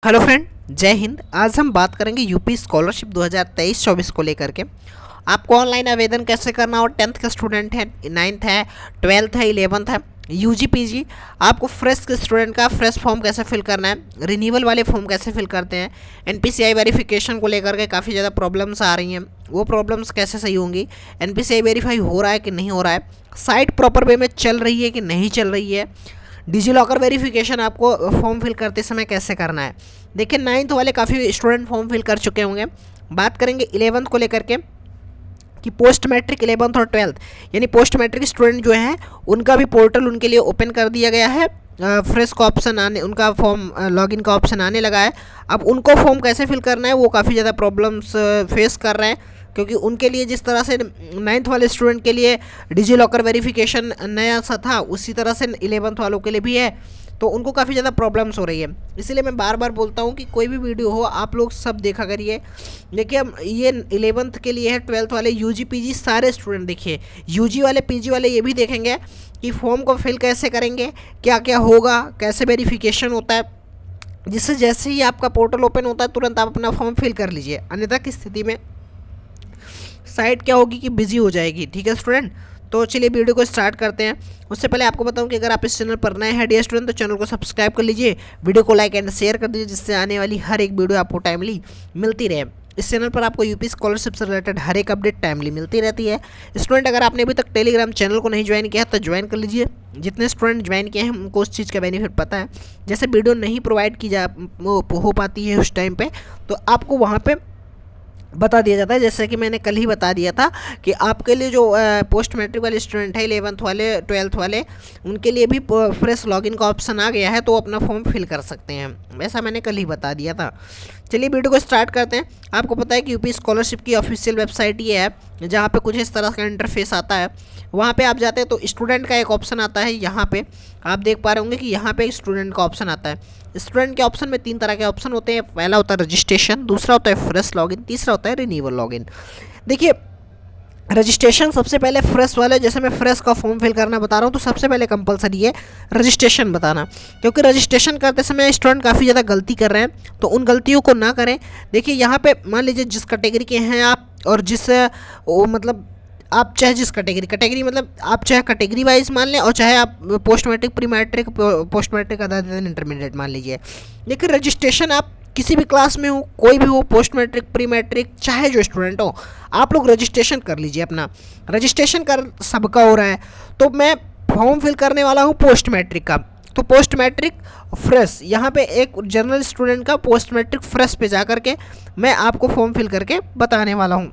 Hello friend, जय हिंद। आज हम बात करेंगे यूपी स्कॉलरशिप 2023-24 को लेकर के। आपको ऑनलाइन आवेदन कैसे करना, और 10th का स्टूडेंट है, 9th है, 12th है, 11th है, यूजी पीजी, आपको फ्रेश के स्टूडेंट का फ्रेश फॉर्म कैसे फिल करना है, रिन्यूअल वाले फॉर्म कैसे फिल करते हैं, एनपीसीआई वेरिफिकेशन को लेकर के काफ़ी ज़्यादा प्रॉब्लम्स आ रही हैं, वो प्रॉब्लम्स कैसे सही होंगी, एनपीसीआई वेरीफाई हो रहा है कि नहीं हो रहा है, साइट प्रॉपर वे में चल रही है कि नहीं चल रही है, डिजी लॉकर वेरिफिकेशन आपको फॉर्म फिल करते समय कैसे करना है। देखिए, 9th वाले काफ़ी स्टूडेंट फॉर्म फिल कर चुके होंगे। बात करेंगे 11th को लेकर के कि पोस्ट मैट्रिक 11th और 12th यानी पोस्ट मैट्रिक स्टूडेंट जो हैं उनका भी पोर्टल उनके लिए ओपन कर दिया गया है। फ्रेश का ऑप्शन आने, उनका फॉर्म लॉगिन का ऑप्शन आने लगा है। अब उनको फॉर्म कैसे फिल करना है वो काफ़ी ज़्यादा प्रॉब्लम्स फेस कर रहे हैं, क्योंकि उनके लिए जिस तरह से 9th वाले स्टूडेंट के लिए डिजी लॉकर वेरिफिकेशन नया सा था, उसी तरह से 11th वालों के लिए भी है, तो उनको काफ़ी ज़्यादा प्रॉब्लम्स हो रही है। इसीलिए मैं बार बार बोलता हूँ कि कोई भी वीडियो हो आप लोग सब देखा करिए। देखिए, ये 11th के लिए है, 12th वाले, यूजी पीजी सारे स्टूडेंट देखिए, यूजी वाले पीजी वाले ये भी देखेंगे कि फॉर्म को फिल कैसे करेंगे, क्या क्या होगा, कैसे वेरिफिकेशन होता है, जिससे जैसे ही आपका पोर्टल ओपन होता है तुरंत आप अपना फॉर्म फिल कर लीजिए, अन्यथा की स्थिति में साइट क्या होगी कि बिजी हो जाएगी। ठीक है स्टूडेंट, तो चलिए वीडियो को स्टार्ट करते हैं। उससे पहले आपको बताऊं कि अगर आप इस चैनल पर नए हैं डियर स्टूडेंट, तो चैनल को सब्सक्राइब कर लीजिए, वीडियो को लाइक एंड शेयर कर दीजिए, जिससे आने वाली हर एक वीडियो आपको टाइमली मिलती रहे। इस चैनल पर आपको यूपी स्कॉलरशिप से रिलेटेड हर एक अपडेट टाइमली मिलती रहती है। स्टूडेंट, अगर आपने अभी तक टेलीग्राम चैनल को नहीं ज्वाइन किया है तो ज्वाइन कर लीजिए। जितने स्टूडेंट ज्वाइन किए हैं उनको उस चीज़ का बेनिफिट पता है। जैसे वीडियो नहीं प्रोवाइड की हो पाती है उस टाइम पर, तो आपको वहाँ पर बता दिया जाता है। जैसे कि मैंने कल ही बता दिया था कि आपके लिए जो पोस्ट मैट्रिक वाले स्टूडेंट है, 11th वाले, 12th वाले, उनके लिए भी फ्रेश लॉगिन का ऑप्शन आ गया है, तो वो अपना फॉर्म फिल कर सकते हैं। वैसा मैंने कल ही बता दिया था। चलिए वीडियो को स्टार्ट करते हैं। आपको पता है कि यूपी स्कॉलरशिप की ऑफिशियल वेबसाइट ये है, जहाँ पे कुछ इस तरह का इंटरफेस आता है। वहाँ पे आप जाते हैं तो स्टूडेंट का एक ऑप्शन आता है। यहाँ पे आप देख पा रहे होंगे कि यहाँ पे स्टूडेंट का ऑप्शन आता है। स्टूडेंट के ऑप्शन में 3 तरह के ऑप्शन होते हैं। पहला होता है रजिस्ट्रेशन, दूसरा होता है फ्रेश लॉगिन, तीसरा होता है रिन्यूअल लॉगिन। देखिए, रजिस्ट्रेशन सबसे पहले फ्रेश वाले, जैसे मैं फ्रेश का फॉर्म फिल करना बता रहा हूँ, तो सबसे पहले कंपलसरी है रजिस्ट्रेशन बताना, क्योंकि रजिस्ट्रेशन करते समय स्टूडेंट काफ़ी ज़्यादा गलती कर रहे हैं, तो उन गलतियों को ना करें। देखिए, यहाँ पे मान लीजिए जिस कैटेगरी के हैं आप, और जिस मतलब आप चाहे जिस कैटेगरी मतलब आप चाहे कैटेगरी वाइज मान लें, और चाहे आप post matric, pre matric, post matric, other intermediate मान लीजिए। लेकिन रजिस्ट्रेशन आप किसी भी क्लास में हो, कोई भी हो, पोस्ट मैट्रिक, प्री मैट्रिक, चाहे जो स्टूडेंट हो, आप लोग रजिस्ट्रेशन कर लीजिए। अपना रजिस्ट्रेशन कर सबका हो रहा है, तो मैं फॉर्म फिल करने वाला हूँ पोस्ट मैट्रिक का, तो पोस्ट मैट्रिक फ्रेश, यहाँ पे एक जनरल स्टूडेंट का पोस्ट मैट्रिक फ्रेश पे जा करके मैं आपको फॉर्म फिल करके बताने वाला हूँ।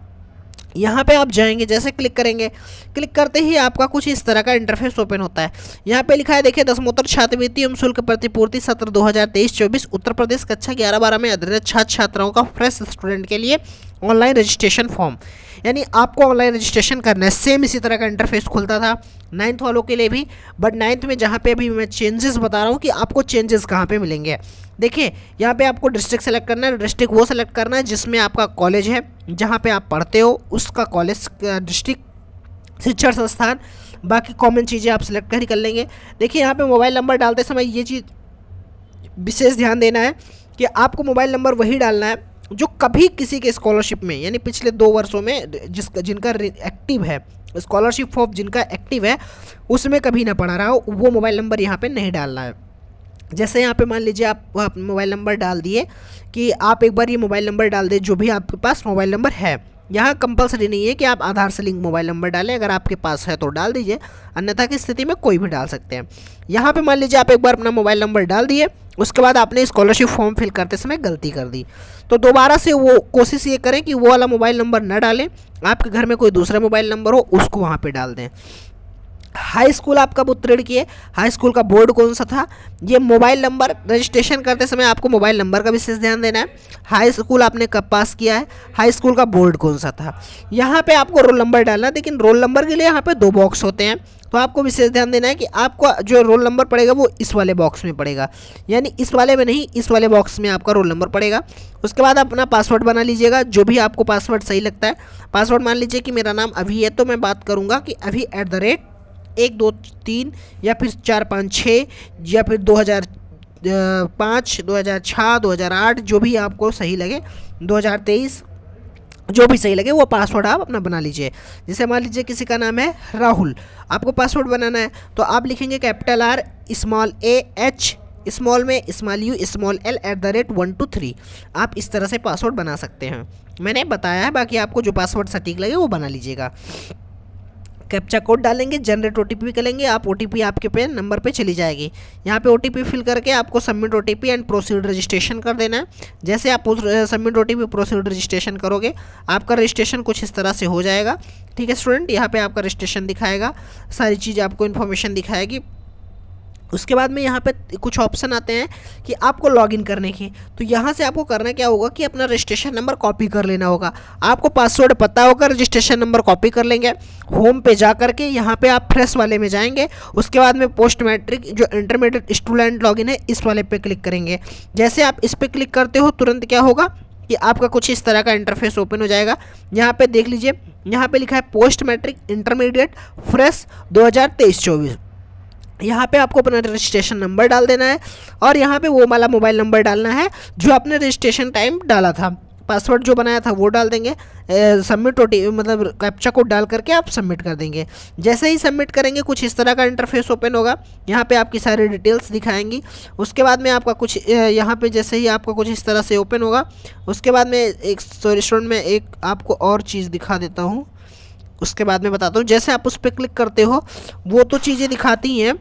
यहाँ पे आप जाएंगे, जैसे क्लिक करेंगे, क्लिक करते ही आपका कुछ इस तरह का इंटरफेस ओपन होता है। यहाँ पे लिखा है, देखिए, दसमोत्तर छात्रवृत्ति एवं शुल्क प्रतिपूर्ति सत्र 2023-24 उत्तर प्रदेश कक्षा 11-12 में अध्ययनरत छात्र छात्राओं का फ्रेश स्टूडेंट के लिए ऑनलाइन रजिस्ट्रेशन फॉर्म, यानी आपको ऑनलाइन रजिस्ट्रेशन करना है। सेम इसी तरह का इंटरफेस खुलता था 9th वालों के लिए भी, बट 9th में जहाँ पे अभी मैं चेंजेस बता रहा हूँ कि आपको चेंजेस कहाँ पे मिलेंगे। देखिए, यहाँ पे आपको डिस्ट्रिक्ट सेलेक्ट करना है। डिस्ट्रिक्ट वो सेलेक्ट करना है जिसमें आपका कॉलेज है, जहाँ पे आप पढ़ते हो उसका कॉलेज, डिस्ट्रिक्ट, शिक्षण संस्थान, बाकी कॉमन चीज़ें आप सेलेक्ट कर लेंगे। देखिए, यहाँ पे मोबाइल नंबर डालते समय ये चीज़ विशेष ध्यान देना है कि आपको मोबाइल नंबर वही डालना है जो कभी किसी के स्कॉलरशिप में, यानी पिछले 2 वर्षों में जिनका एक्टिव है, स्कॉलरशिप फॉर्म जिनका एक्टिव है, उसमें कभी ना पड़ा रहा हो, वो मोबाइल नंबर यहाँ पे नहीं डालना है। जैसे यहाँ पे मान लीजिए आप मोबाइल नंबर डाल दिए, कि आप एक बार ये मोबाइल नंबर डाल दें जो भी आपके पास मोबाइल नंबर है। यहाँ कंपलसरी नहीं है कि आप आधार से लिंक मोबाइल नंबर डालें, अगर आपके पास है तो डाल दीजिए, अन्यथा की स्थिति में कोई भी डाल सकते हैं। यहाँ पे मान लीजिए आप एक बार अपना मोबाइल नंबर डाल दिए, उसके बाद आपने स्कॉलरशिप फॉर्म फिल करते समय गलती कर दी, तो दोबारा से वो कोशिश ये करें कि वो वाला मोबाइल नंबर न डालें, आपके घर में कोई दूसरा मोबाइल नंबर हो उसको वहाँ पर डाल दें। हाई स्कूल आप कब उत्तीर्ण किए, हाई स्कूल का बोर्ड कौन सा था, ये मोबाइल नंबर रजिस्ट्रेशन करते समय आपको मोबाइल नंबर का विशेष ध्यान देना है। हाई स्कूल आपने कब पास किया है, हाई स्कूल का बोर्ड कौन सा था, यहाँ पे आपको रोल नंबर डालना है। लेकिन रोल नंबर के लिए यहाँ पे 2 बॉक्स होते हैं, तो आपको विशेष ध्यान देना है कि आपको जो रोल नंबर पड़ेगा वो इस वाले बॉक्स में पड़ेगा, यानी इस वाले में नहीं, इस वाले बॉक्स में आपका रोल नंबर पड़ेगा। उसके बाद अपना पासवर्ड बना लीजिएगा, जो भी आपको पासवर्ड सही लगता है। पासवर्ड मान लीजिए कि मेरा नाम अभी है, तो मैं बात करूँगा कि अभी @ 1 2 3 या फिर 4 5 6 या फिर 2000 2005, 2006, 2008 जो भी आपको सही लगे, 2023 जो भी सही लगे वो पासवर्ड आप अपना बना लीजिए। जैसे मान लीजिए किसी का नाम है राहुल, आपको पासवर्ड बनाना है तो आप लिखेंगे capital R small A H small में स्मॉल U स्मॉल L @123। आप इस तरह से पासवर्ड बना सकते हैं, मैंने बताया है, बाकी आपको जो पासवर्ड सटीक लगे वो बना लीजिएगा। कैप्चा कोड डालेंगे, जनरेट OTP करेंगे, आप OTP आपके पे नंबर पे चली जाएगी। यहाँ पे OTP फिल करके आपको submit OTP and proceed registration कर देना है। जैसे आप सबमिट OTP प्रोसीड रजिस्ट्रेशन करोगे आपका रजिस्ट्रेशन कुछ इस तरह से हो जाएगा। ठीक है स्टूडेंट, यहाँ पे आपका रजिस्ट्रेशन दिखाएगा, सारी चीज़ आपको इन्फॉर्मेशन दिखाएगी। उसके बाद में यहाँ पे कुछ ऑप्शन आते हैं कि आपको लॉगिन करने की, तो यहाँ से आपको करना क्या होगा कि अपना रजिस्ट्रेशन नंबर कॉपी कर लेना होगा। आपको पासवर्ड पता होगा, रजिस्ट्रेशन नंबर कॉपी कर लेंगे। होम पे जा करके यहाँ पे आप फ्रेश वाले में जाएंगे, उसके बाद में पोस्ट मैट्रिक जो इंटरमीडिएट स्टूडेंट लॉगिन है इस वाले पे क्लिक करेंगे। जैसे आप इस पर क्लिक करते हो तुरंत क्या होगा कि आपका कुछ इस तरह का इंटरफेस ओपन हो जाएगा। यहाँ पे देख लीजिए, यहाँ पे लिखा है पोस्ट मैट्रिक इंटरमीडिएट फ्रेश 2023-24। यहाँ पे आपको अपना रजिस्ट्रेशन नंबर डाल देना है और यहाँ पे वो वाला मोबाइल नंबर डालना है जो आपने रजिस्ट्रेशन टाइम डाला था। पासवर्ड जो बनाया था वो डाल देंगे, सबमिट OTP मतलब कैप्चा कोड डाल करके आप सबमिट कर देंगे। जैसे ही सबमिट करेंगे कुछ इस तरह का इंटरफेस ओपन होगा, यहाँ पे आपकी सारी डिटेल्स दिखाएंगी। उसके बाद में आपका कुछ यहाँ पे जैसे ही आपका कुछ इस तरह से ओपन होगा, उसके बाद में एक स्टूडेंट में एक आपको और चीज़ दिखा देता हूँ, उसके बाद में बताता हूँ। जैसे आप उस पर क्लिक करते हो वो तो चीज़ें दिखाती हैं,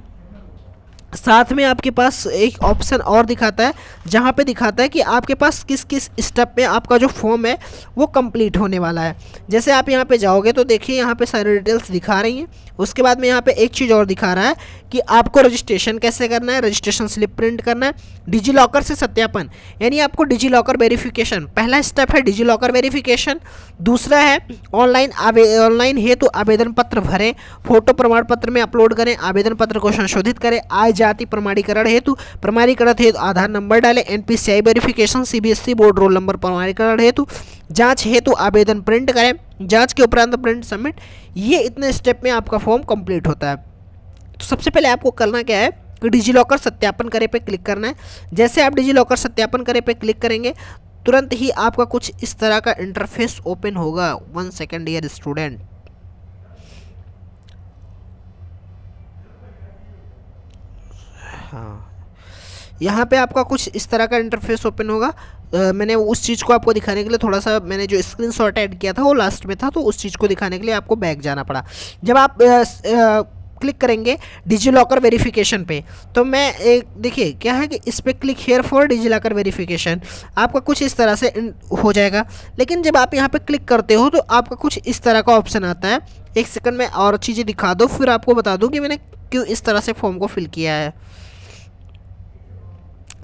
साथ में आपके पास एक ऑप्शन और दिखाता है जहाँ पे दिखाता है कि आपके पास किस किस स्टेप में आपका जो फॉर्म है वो कंप्लीट होने वाला है। जैसे आप यहाँ पे जाओगे तो देखिए यहाँ पे सारी डिटेल्स दिखा रही हैं। उसके बाद में यहाँ पे एक चीज़ और दिखा रहा है कि आपको रजिस्ट्रेशन कैसे करना है, रजिस्ट्रेशन स्लिप प्रिंट करना है, डिजी लॉकर से सत्यापन, यानी आपको डिजी लॉकर वेरिफिकेशन, पहला स्टेप है डिजी लॉकर वेरिफिकेशन। दूसरा है ऑनलाइन हेतु आवेदन पत्र भरें, फोटो प्रमाण पत्र में अपलोड करें, आवेदन पत्र को संशोधित करें, आय जाति प्रमाणीकरण हेतु आधार नंबर डालें, NPCI verification, CBSE board roll number प्रमाणीकरण हेतु, जांच हेतु आवेदन प्रिंट करें, जांच के उपरांत प्रिंट सबमिट। ये इतने स्टेप में आपका फॉर्म कंप्लीट होता है। तो सबसे पहले आपको करना क्या है कि डिजी लॉकर सत्यापन करे पे क्लिक करना है। जैसे आप डिजी लॉकर सत्यापन करे पे क्लिक करेंगे तुरंत ही आपका कुछ इस तरह का इंटरफेस ओपन होगा। 1 सेकेंड डियर स्टूडेंट, हाँ यहाँ पे आपका कुछ इस तरह का इंटरफेस ओपन होगा। मैंने उस चीज़ को आपको दिखाने के लिए थोड़ा सा मैंने जो स्क्रीनशॉट ऐड किया था वो लास्ट में था, तो उस चीज़ को दिखाने के लिए आपको बैक जाना पड़ा। जब आप क्लिक करेंगे डिजी लॉकर वेरिफिकेशन पे तो मैं एक देखिए क्या है कि इस पर click here for DigiLocker verification, आपका कुछ इस तरह से हो जाएगा। लेकिन जब आप यहाँ पे क्लिक करते हो तो आपका कुछ इस तरह का ऑप्शन आता है। एक सेकंड में और चीज़ें दिखा दो फिर आपको बता दूँ कि मैंने क्यों इस तरह से फॉर्म को फिल किया है।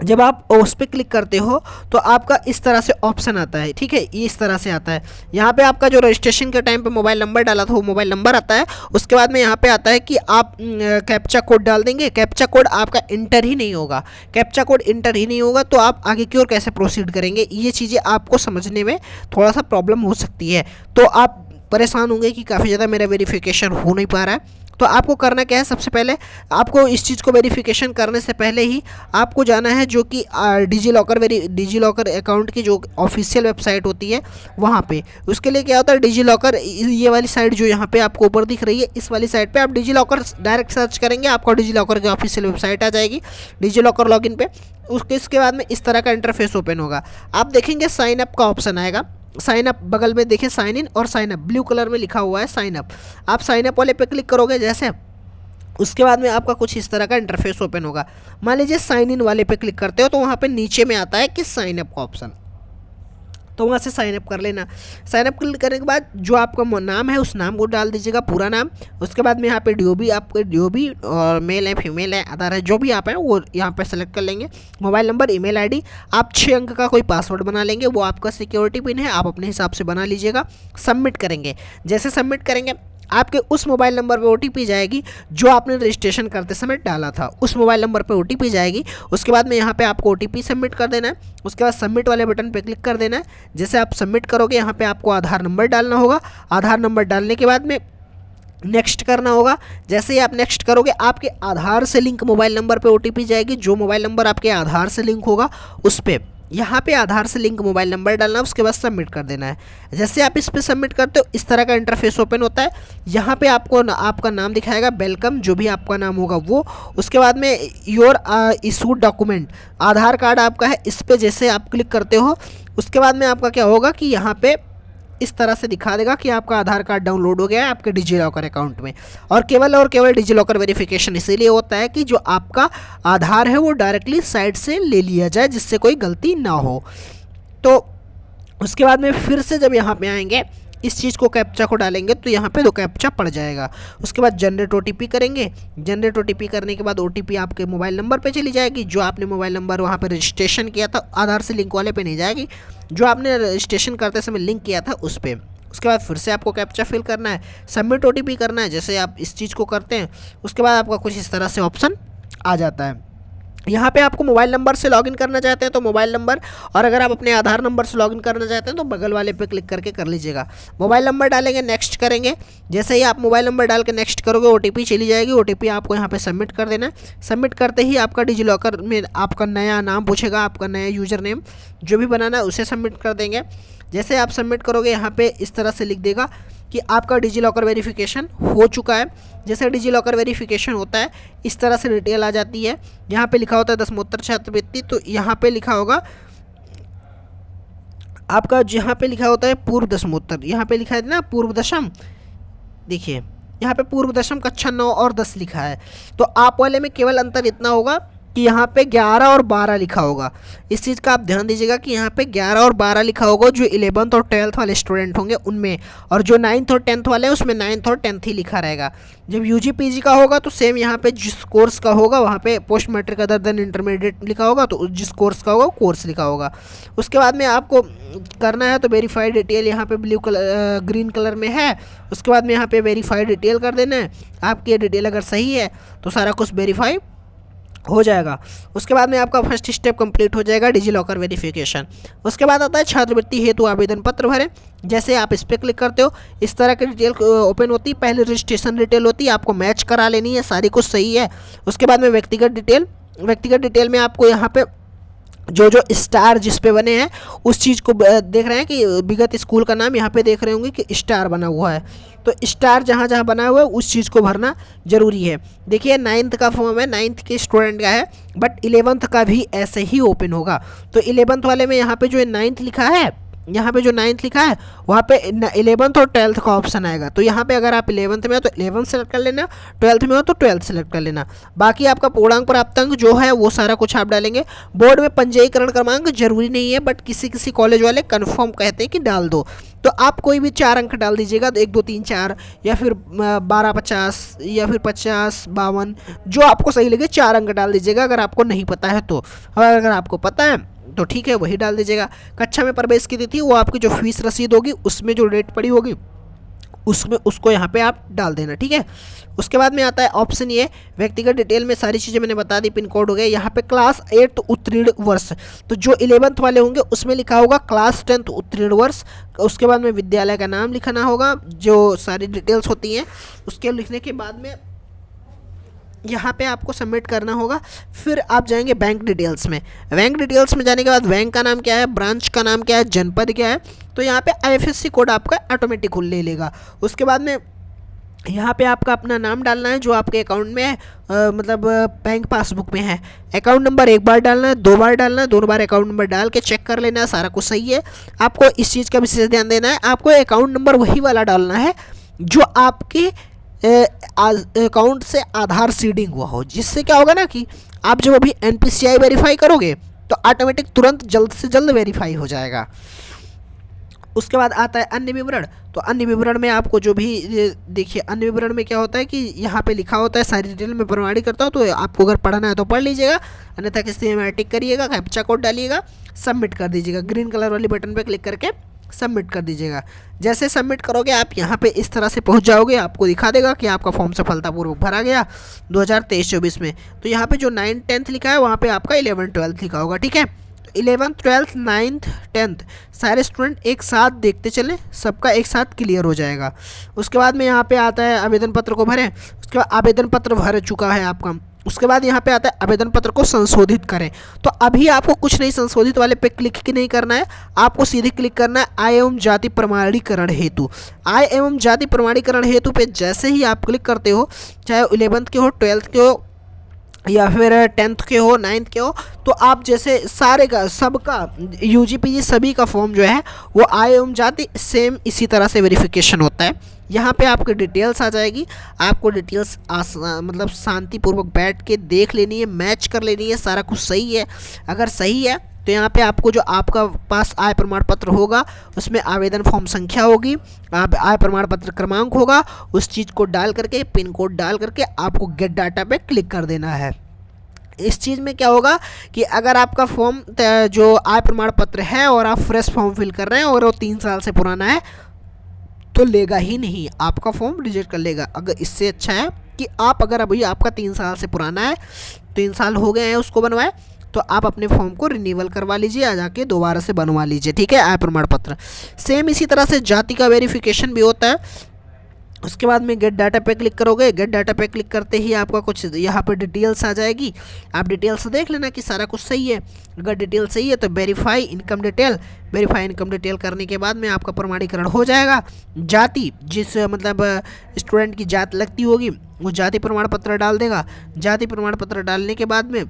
जब आप उस पर क्लिक करते हो तो आपका इस तरह से ऑप्शन आता है, ठीक है, ये इस तरह से आता है। यहाँ पे आपका जो रजिस्ट्रेशन के टाइम पे मोबाइल नंबर डाला था वो मोबाइल नंबर आता है। उसके बाद में यहाँ पे आता है कि आप कैप्चा कोड डाल देंगे। कैप्चा कोड आपका इंटर ही नहीं होगा, कैप्चा कोड इंटर ही नहीं होगा तो आप आगे की ओर कैसे प्रोसीड करेंगे, ये चीज़ें आपको समझने में थोड़ा सा प्रॉब्लम हो सकती है। तो आप परेशान होंगे कि काफ़ी ज़्यादा मेरा वेरिफिकेशन हो नहीं पा रहा है। तो आपको करना क्या है, सबसे पहले आपको इस चीज़ को वेरिफिकेशन करने से पहले ही आपको जाना है जो कि डिजी लॉकर अकाउंट की जो ऑफिशियल वेबसाइट होती है वहाँ पे। उसके लिए क्या होता है, डिजी लॉकर ये वाली साइट जो यहाँ पे आपको ऊपर दिख रही है इस वाली साइट पे आप डिजी लॉकर डायरेक्ट सर्च करेंगे, आपको डिजी लॉकर की ऑफिशियल वेबसाइट आ जाएगी डिजी लॉकर लॉगिन पे। इसके बाद में इस तरह का इंटरफेस ओपन होगा। आप देखेंगे साइन अप का ऑप्शन आएगा, साइन अप बगल में देखिए साइन इन और साइन अप ब्लू कलर में लिखा हुआ है साइन अप। आप साइन अप वाले पे क्लिक करोगे जैसे, उसके बाद में आपका कुछ इस तरह का इंटरफेस ओपन होगा। मान लीजिए साइन इन वाले पे क्लिक करते हो तो वहाँ पे नीचे में आता है कि साइन अप का ऑप्शन, तो वहाँ से साइन अप कर लेना। साइन अप करने के बाद जो आपका नाम है उस नाम को डाल दीजिएगा, पूरा नाम। उसके बाद में यहाँ पे DOB और मेल है फीमेल है आधार है जो भी आप हैं वो यहाँ पे सेलेक्ट कर लेंगे। मोबाइल नंबर, ईमेल आईडी, आप 6 अंक का कोई पासवर्ड बना लेंगे, वो आपका सिक्योरिटी पिन है, आप अपने हिसाब से बना लीजिएगा। सबमिट करेंगे, जैसे सबमिट करेंगे आपके उस मोबाइल नंबर पे OTP जाएगी जो आपने रजिस्ट्रेशन करते समय डाला था, उस मोबाइल नंबर पे OTP जाएगी। उसके बाद में यहाँ पे आपको OTP सबमिट कर देना है। उसके बाद सबमिट वाले बटन पे क्लिक कर देना है। जैसे आप सबमिट करोगे यहाँ पे आपको आधार नंबर डालना होगा। आधार नंबर डालने के बाद में नेक्स्ट करना होगा। जैसे ही आप नेक्स्ट करोगे आपके आधार से लिंक मोबाइल नंबर पे ओटीपी जाएगी। जो मोबाइल नंबर आपके आधार से लिंक होगा उस पर यहाँ पे आधार से लिंक मोबाइल नंबर डालना है, उसके बाद सबमिट कर देना है। जैसे आप इस पर सबमिट करते हो इस तरह का इंटरफेस ओपन होता है। यहाँ पे आपको आपका नाम दिखाएगा, वेलकम जो भी आपका नाम होगा वो। उसके बाद में your issued document, Aadhaar card आपका है, इस पर जैसे आप क्लिक करते हो उसके बाद में आपका क्या होगा कि यहाँ पे इस तरह से दिखा देगा कि आपका आधार कार्ड डाउनलोड हो गया है आपके डिजी लॉकर अकाउंट में। और केवल डिजी लॉकर वेरिफिकेशन इसीलिए होता है कि जो आपका आधार है वो डायरेक्टली साइट से ले लिया जाए, जिससे कोई गलती ना हो। तो उसके बाद में फिर से जब यहाँ पे आएंगे इस चीज़ को कैप्चा को डालेंगे तो यहाँ पे 2 कैप्चा पड़ जाएगा। उसके बाद जनरेट ओटीपी करेंगे। जनरेट ओटीपी करने के बाद ओटीपी आपके मोबाइल नंबर पे चली जाएगी। जो आपने मोबाइल नंबर वहाँ पे रजिस्ट्रेशन किया था, आधार से लिंक वाले पे नहीं जाएगी, जो आपने रजिस्ट्रेशन करते समय लिंक किया था उस पर। उसके बाद फिर से आपको कैप्चा फिल करना है, सबमिट ओटीपी करना है। जैसे आप इस चीज़ को करते हैं उसके बाद आपका कुछ इस तरह से ऑप्शन आ जाता है। यहाँ पे आपको मोबाइल नंबर से लॉगिन करना चाहते हैं तो मोबाइल नंबर, और अगर आप अपने आधार नंबर से लॉगिन करना चाहते हैं तो बगल वाले पे क्लिक करके कर लीजिएगा। मोबाइल नंबर डालेंगे, नेक्स्ट करेंगे। जैसे ही आप मोबाइल नंबर डाल के नेक्स्ट करोगे ओटीपी चली जाएगी। ओटीपी आपको यहाँ पे सबमिट कर देना है। सबमिट करते ही आपका डिजी लॉकर में आपका नया नाम पूछेगा, आपका नया यूज़र नेम जो भी बनाना है उसे सबमिट कर देंगे। जैसे आप सबमिट करोगे यहाँ पे इस तरह से लिख देगा कि आपका डिजी लॉकर वेरिफिकेशन हो चुका है। जैसे डिजी लॉकर वेरिफिकेशन होता है इस तरह से डिटेल आ जाती है। यहाँ पे लिखा होता है दसमोत्तर छात्रवृत्ति, तो यहाँ पे लिखा होगा आपका, जहाँ पे लिखा होता है पूर्व दशमोत्तर, यहाँ पे लिखा है ना पूर्व दशम, देखिए यहाँ पे पूर्व दशम कक्षा 9 और 10 लिखा है। तो आप वाले में केवल अंतर इतना होगा कि यहाँ पे 11 और 12 लिखा होगा। इस चीज़ का आप ध्यान दीजिएगा कि यहाँ पे 11 और 12 लिखा होगा जो 11th और 12th वाले स्टूडेंट होंगे उनमें, और जो 9th और 10th वाले हैं उसमें 9th और 10th ही लिखा रहेगा। जब यूजी पीजी का होगा तो सेम यहाँ पे जिस कोर्स का होगा वहाँ पे post matric other than intermediate लिखा होगा, तो जिस कोर्स का होगा कोर्स लिखा होगा। उसके बाद में आपको करना है तो वेरीफाइड डिटेल यहाँ पे ब्लू कलर ग्रीन कलर में है। उसके बाद में यहाँ पे वेरीफाइड डिटेल कर देना है। आपकी डिटेल अगर सही है तो सारा कुछ वेरीफाई हो जाएगा। उसके बाद में आपका फर्स्ट स्टेप कंप्लीट हो जाएगा डिजी लॉकर वेरिफिकेशन। उसके बाद आता है छात्रवृत्ति हेतु आवेदन पत्र भरें। जैसे आप इस पर क्लिक करते हो इस तरह की डिटेल ओपन होती है। पहले रजिस्ट्रेशन डिटेल होती है, आपको मैच करा लेनी है, सारी कुछ सही है। उसके बाद में व्यक्तिगत डिटेल में आपको यहाँ पे जो स्टार जिस पे बने हैं उस चीज़ को देख रहे हैं कि विगत स्कूल का नाम यहाँ पे देख रहे होंगे कि स्टार बना हुआ है, तो स्टार जहाँ जहाँ बना हुआ है उस चीज़ को भरना जरूरी है। देखिए 9th का फॉर्म है, 9th के स्टूडेंट का है, बट 11th का भी ऐसे ही ओपन होगा। तो 11th वाले में यहाँ पे जो 9th लिखा है, यहाँ पे जो 9th लिखा है वहाँ पे 11th और 12th का ऑप्शन आएगा। तो यहाँ पे अगर आप 11th में हो तो 11th सेलेक्ट कर लेना, 12th में हो तो 12th सेलेक्ट कर लेना। बाकी आपका पूर्णांक प्राप्तांक जो है वो सारा कुछ आप डालेंगे। बोर्ड में पंजीकरण क्रमांक जरूरी नहीं है, बट किसी किसी कॉलेज वाले कन्फर्म कहते हैं कि डाल दो, तो आप कोई भी 4 अंक डाल दीजिएगा, 1 2 3 4 या फिर 12 50 या फिर 50 52 जो आपको सही लगे 4 अंक डाल दीजिएगा अगर आपको नहीं पता है तो। और अगर आपको पता है तो ठीक है वही डाल दीजिएगा। कक्षा में प्रवेश की तिथि वो आपकी जो फीस रसीद होगी उसमें जो डेट पड़ी होगी उसमें उसको यहाँ पे आप डाल देना, ठीक है। उसके बाद में आता है ऑप्शन ये व्यक्तिगत डिटेल में सारी चीज़ें मैंने बता दी, पिन कोड हो गया। यहाँ पे क्लास 8 उत्तीर्ण वर्ष, तो जो 11th वाले होंगे उसमें लिखा होगा क्लास 10 उत्तीर्ण वर्ष। उसके बाद में विद्यालय का नाम लिखना होगा, जो सारी डिटेल्स होती हैं उसके लिखने के बाद में यहाँ पे आपको सबमिट करना होगा। फिर आप जाएंगे बैंक डिटेल्स में। बैंक डिटेल्स में जाने के बाद बैंक का नाम क्या है, ब्रांच का नाम क्या है, जनपद क्या है, तो यहाँ पे IFSC कोड आपका ऑटोमेटिक ले लेगा। उसके बाद में यहाँ पे आपका अपना नाम डालना है जो आपके अकाउंट में है, मतलब बैंक पासबुक में है। अकाउंट नंबर 1 बार डालना है, 2 बार डालना है, 2 बार अकाउंट नंबर डाल के चेक कर लेना है सारा कुछ सही है। आपको इस चीज़ का विशेष ध्यान देना है, आपको अकाउंट नंबर वही वाला डालना है जो आपके अकाउंट से आधार सीडिंग हुआ हो, जिससे क्या होगा ना कि आप जब अभी NPCI वेरीफाई करोगे तो ऑटोमेटिक तुरंत जल्द से जल्द वेरीफाई हो जाएगा। उसके बाद आता है अन्य विवरण। तो अन्य विवरण में आपको जो भी देखिए अन्य विवरण में क्या होता है कि यहाँ पे लिखा होता है सारी डिटेल में प्रमाणित करता हूँ, तो आपको अगर पढ़ना है तो पढ़ लीजिएगा, अन्यथा किसी में टिक करिएगा, कैप्चा कोड डालिएगा, सबमिट कर दीजिएगा। ग्रीन कलर वाली बटन पर क्लिक करके सबमिट कर दीजिएगा। जैसे सबमिट करोगे आप यहाँ पे इस तरह से पहुँच जाओगे, आपको दिखा देगा कि आपका फॉर्म सफलतापूर्वक भरा गया 2023-24 में। तो यहाँ पे जो 9th 10th लिखा है वहाँ पे आपका 11th 12th लिखा होगा, ठीक है। 11th 12th 9th 10th सारे स्टूडेंट एक साथ देखते चले, सबका एक साथ क्लियर हो जाएगा। उसके बाद में यहाँ पे आता है आवेदन पत्र को भरें, उसके बाद आवेदन पत्र भर चुका है आपका, उसके बाद यहाँ पे आता है आवेदन पत्र को संशोधित करें। तो अभी आपको कुछ नहीं, संशोधित वाले पे क्लिक ही नहीं करना है, आपको सीधे क्लिक करना है आय एवं जाति प्रमाणीकरण हेतु। आय एवं जाति प्रमाणीकरण हेतु पे जैसे ही आप क्लिक करते हो, चाहे 11th के हो, 12th के हो या फिर 10th के हो, 9th के हो, तो आप जैसे सारे का सबका UG PG सभी का फॉर्म जो है वो आय एवं जाति सेम इसी तरह से वेरिफिकेशन होता है। यहाँ पे आपकी डिटेल्स आ जाएगी, आपको डिटेल्स मतलब शांतिपूर्वक बैठ के देख लेनी है, मैच कर लेनी है, सारा कुछ सही है। अगर सही है तो यहाँ पे आपको जो आपका पास आय प्रमाण पत्र होगा उसमें आवेदन फॉर्म संख्या होगी, आय प्रमाण पत्र क्रमांक होगा, उस चीज़ को डाल करके पिन कोड डाल करके आपको गेट डाटा पे क्लिक कर देना है। इस चीज़ में क्या होगा कि अगर आपका फॉर्म जो आय प्रमाण पत्र है और आप फ्रेश फॉर्म फिल कर रहे हैं और वो 3 साल से पुराना है तो लेगा ही नहीं, आपका फॉर्म रिजेक्ट कर लेगा। अगर इससे अच्छा है कि आप अगर अभी आपका 3 साल से पुराना है, 3 साल हो गए हैं उसको बनवाए, तो आप अपने फॉर्म को रिन्यूअल करवा लीजिए, आ जाके दोबारा से बनवा लीजिए, ठीक है। आय प्रमाण पत्र सेम इसी तरह से जाति का वेरिफिकेशन भी होता है। उसके बाद में गेट डाटा पे क्लिक करोगे, गेट डाटा पे क्लिक करते ही आपका कुछ यहाँ पे डिटेल्स आ जाएगी, आप डिटेल्स देख लेना कि सारा कुछ सही है। अगर डिटेल सही है तो verify income detail, verify income detail करने के बाद में आपका प्रमाणीकरण हो जाएगा। जाति जिस मतलब स्टूडेंट की जात लगती होगी वो जाति प्रमाण पत्र डाल देगा, जाति प्रमाण पत्र डालने के बाद में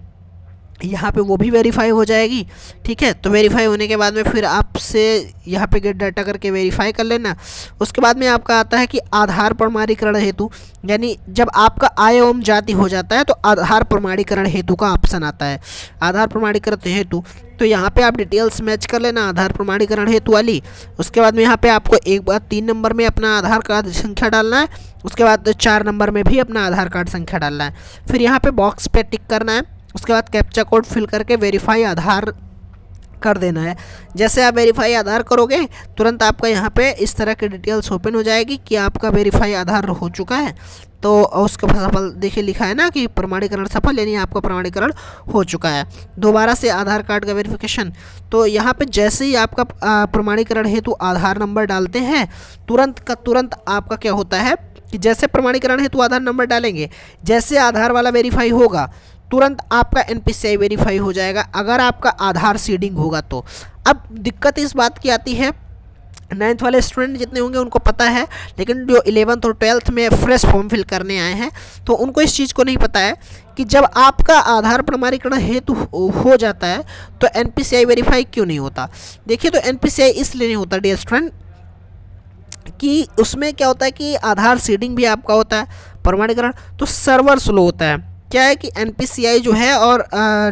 यहाँ पे वो भी वेरीफाई हो जाएगी, ठीक है। तो वेरीफाई होने के बाद में फिर आपसे यहाँ पे गेट डाटा करके वेरीफाई कर लेना। उसके बाद में आपका आता है कि आधार प्रमाणीकरण हेतु, यानी जब आपका आय एवं जाति हो जाता है तो आधार प्रमाणीकरण हेतु का ऑप्शन आता है, आधार प्रमाणीकरण हेतु। तो यहाँ पे आप डिटेल्स मैच कर लेना आधार प्रमाणीकरण हेतु वाली। उसके बाद में यहाँ पे आपको एक बार 3 नंबर में अपना आधार कार्ड संख्या डालना है, उसके बाद 4 नंबर में भी अपना आधार कार्ड संख्या डालना है, फिर यहाँ पे बॉक्स पे टिक करना है। उसके बाद कैप्चा कोड फिल करके वेरीफाई आधार कर देना है। जैसे आप वेरीफाई आधार करोगे तुरंत आपका यहाँ पे इस तरह की डिटेल्स ओपन हो जाएगी कि आपका वेरीफाई आधार हो चुका है। तो उसका सफल देखिए लिखा है ना कि प्रमाणीकरण सफल, यानी आपका प्रमाणीकरण हो चुका है। दोबारा से आधार कार्ड का वेरिफिकेशन, तो यहाँ पे जैसे ही आपका प्रमाणीकरण हेतु आधार नंबर डालते हैं तुरंत का तुरंत आपका क्या होता है कि जैसे प्रमाणीकरण हेतु आधार नंबर डालेंगे, जैसे आधार वाला वेरीफाई होगा तुरंत आपका NPCI वेरीफाई हो जाएगा, अगर आपका आधार सीडिंग होगा तो। अब दिक्कत इस बात की आती है, 9th वाले स्टूडेंट जितने होंगे उनको पता है, लेकिन जो 11th और 12th में फ्रेश फॉर्म फिल करने आए हैं तो उनको इस चीज़ को नहीं पता है कि जब आपका आधार प्रमाणीकरण हेतु हो जाता है तो NPCI वेरीफाई क्यों नहीं होता। देखिए, तो NPCI इसलिए नहीं होता डियर स्टूडेंट कि उसमें क्या होता है कि आधार सीडिंग भी आपका होता है, प्रमाणीकरण तो सर्वर स्लो होता है। क्या है कि NPCI जो है और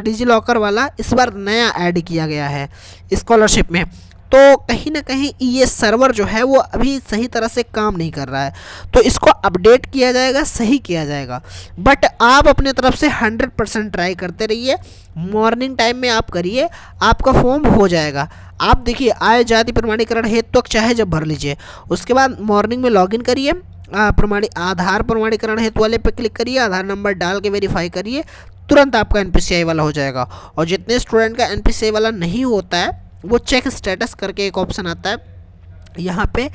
डिजी लॉकर वाला इस बार नया ऐड किया गया है स्कॉलरशिप में, तो कहीं ना कहीं ये सर्वर जो है वो अभी सही तरह से काम नहीं कर रहा है, तो इसको अपडेट किया जाएगा, सही किया जाएगा। बट आप अपने तरफ से 100% ट्राई करते रहिए, मॉर्निंग टाइम में आप करिए, आपका फॉर्म हो जाएगा। आप देखिए आय जाति प्रमाणीकरण हेतु तो चाहे जब भर लीजिए, उसके बाद मॉर्निंग में लॉगिन करिए, आधार प्रमाणीकरण हेतु वाले पे क्लिक करिए, आधार नंबर डाल के वेरीफाई करिए, तुरंत आपका NPCI वाला हो जाएगा। और जितने स्टूडेंट का NPCI वाला नहीं होता है वो चेक स्टेटस करके एक ऑप्शन आता है, यहाँ पे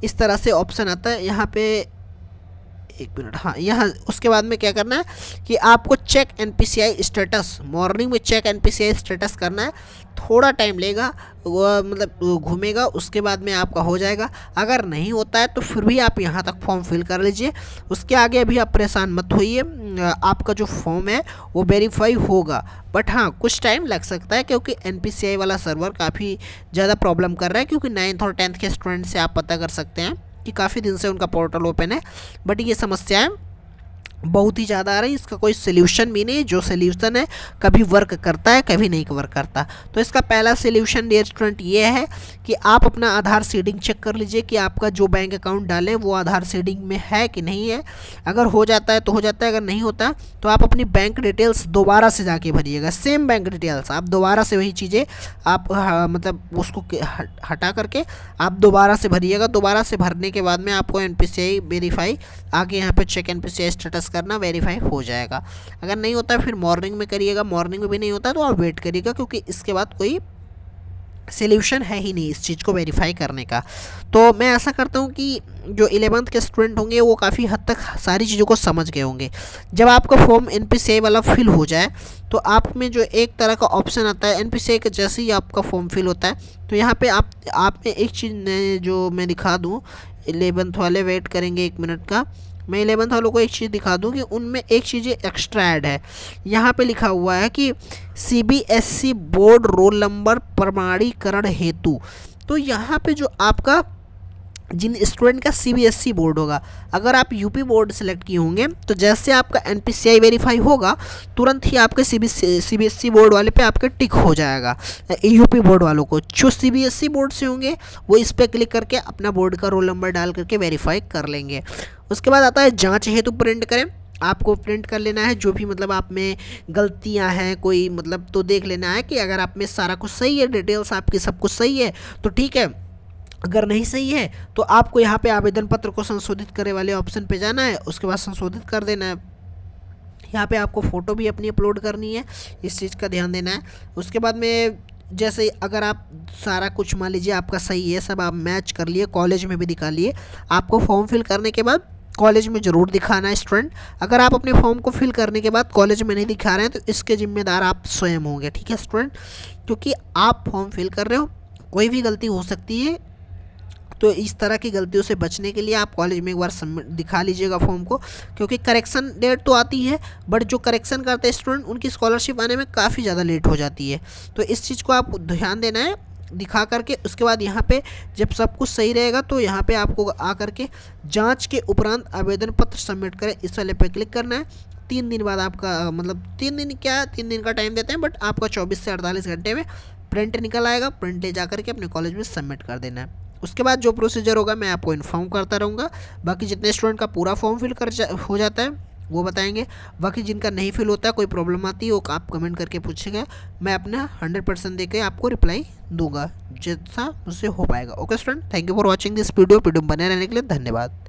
इस तरह से ऑप्शन आता है, यहाँ पे 1 मिनट, हाँ यहाँ उसके बाद में क्या करना है कि आपको चेक NPCI स्टेटस, मॉर्निंग में चेक NPCI स्टेटस करना है, थोड़ा टाइम लेगा, वो मतलब घूमेगा, उसके बाद में आपका हो जाएगा। अगर नहीं होता है तो फिर भी आप यहाँ तक फॉर्म फिल कर लीजिए, उसके आगे अभी आप परेशान मत होइए, आपका जो फॉर्म है वो वेरीफाई होगा। बट हाँ कुछ टाइम लग सकता है क्योंकि NPCI वाला सर्वर काफ़ी ज़्यादा प्रॉब्लम कर रहा है, क्योंकि 9th और 10th के स्टूडेंट से आप पता कर सकते हैं कि काफ़ी दिन से उनका पोर्टल ओपन है, बट ये समस्याएं बहुत ही ज़्यादा आ रही है। इसका कोई सोल्यूशन भी नहीं, जो सोल्यूशन है कभी वर्क करता है कभी नहीं वर्क करता। तो इसका पहला सोल्यूशन डियर स्टूडेंट ये है कि आप अपना आधार सीडिंग चेक कर लीजिए कि आपका जो बैंक अकाउंट डालें वो आधार सीडिंग में है कि नहीं है। अगर हो जाता है तो हो जाता है, अगर नहीं होता तो आप अपनी बैंक डिटेल्स दोबारा से जाके भरिएगा, सेम बैंक डिटेल्स आप दोबारा से वही चीज़ें आप मतलब उसको हटा करके आप दोबारा से भरिएगा। दोबारा से भरने के बाद में आपको NPCI वेरीफाई आगे यहाँ पे चेक NPCI स्टेटस करना, वेरीफाई हो जाएगा। अगर नहीं होता फिर मॉर्निंग में करिएगा, मॉर्निंग में भी नहीं होता तो आप वेट करिएगा, क्योंकि इसके बाद कोई सॉल्यूशन है ही नहीं इस चीज़ को वेरीफाई करने का। तो मैं ऐसा करता हूँ कि जो 11th के स्टूडेंट होंगे वो काफ़ी हद तक सारी चीज़ों को समझ गए होंगे। जब आपका फॉर्म NPCI वाला फिल हो जाए तो आप में जो एक तरह का ऑप्शन आता है NPCI के जैसे ही आपका फॉर्म फिल होता है तो यहाँ पे आप में एक चीज़ जो मैं दिखा दूँ, 11th वाले वेट करेंगे 1 मिनट का, मैं 11th वालों को एक चीज़ दिखा दूं कि उनमें एक चीज़ एक्स्ट्रा ऐड है। यहाँ पे लिखा हुआ है कि CBSE बोर्ड रोल नंबर प्रमाणीकरण हेतु। तो यहाँ पे जो आपका जिन स्टूडेंट का CBSE बोर्ड होगा, अगर आप यूपी बोर्ड सेलेक्ट किए होंगे तो जैसे आपका NPCI वेरीफाई होगा तुरंत ही आपके CBSE बोर्ड वाले पे आपके टिक हो जाएगा। यूपी बोर्ड वालों को जो CBSE बोर्ड से होंगे वो इस पर क्लिक करके अपना बोर्ड का रोल नंबर डाल करके वेरीफाई कर लेंगे। उसके बाद आता है जांच हेतु प्रिंट करें। आपको प्रिंट कर लेना है जो भी मतलब आप में गलतियां हैं कोई मतलब, तो देख लेना है कि अगर आप में सारा कुछ सही है, डिटेल्स आपकी सब कुछ सही है तो ठीक है, अगर नहीं सही है तो आपको यहाँ पे आवेदन पत्र को संशोधित करे वाले ऑप्शन पे जाना है, उसके बाद संशोधित कर देना है। यहाँ पे आपको फ़ोटो भी अपनी अपलोड करनी है, इस चीज़ का ध्यान देना है। उसके बाद में जैसे अगर आप सारा कुछ मान लीजिए आपका सही है, सब आप मैच कर लिए, कॉलेज में भी दिखा लिए, आपको फॉर्म फिल करने के बाद कॉलेज में ज़रूर दिखाना है स्टूडेंट। अगर आप अपने फॉर्म को फिल करने के बाद कॉलेज में नहीं दिखा रहे हैं तो इसके जिम्मेदार आप स्वयं होंगे, ठीक है स्टूडेंट, क्योंकि आप फॉर्म फिल कर रहे हो, कोई भी गलती हो सकती है। तो इस तरह की गलतियों से बचने के लिए आप कॉलेज में एक बार सबमिट दिखा लीजिएगा फॉर्म को, क्योंकि करेक्शन डेट तो आती है बट जो करेक्शन करते हैं स्टूडेंट उनकी स्कॉलरशिप आने में काफ़ी ज़्यादा लेट हो जाती है। तो इस चीज़ को आप ध्यान देना है दिखा करके। उसके बाद यहाँ पे जब सब कुछ सही रहेगा तो यहाँ पे आपको आ करके जांच के उपरांत आवेदन पत्र सबमिट करें, इस वाले पे क्लिक करना है। 3 दिन बाद आपका मतलब 3 दिन क्या 3 दिन का टाइम देते हैं बट आपका 24 से 48 घंटे में प्रिंट निकल आएगा। प्रिंट ले जा करके अपने कॉलेज में सबमिट कर देना है। उसके बाद जो प्रोसीजर होगा मैं आपको इन्फॉर्म करता रहूँगा। बाकी जितने स्टूडेंट का पूरा फॉर्म फिल हो जाता है वो बताएंगे, बाकी जिनका नहीं फिल होता कोई प्रॉब्लम आती है वो आप कमेंट करके पूछेगा, मैं अपना 100% देके आपको रिप्लाई दूंगा जैसा मुझसे हो पाएगा। Okay student, thank you for watching this video बने रहने के लिए धन्यवाद।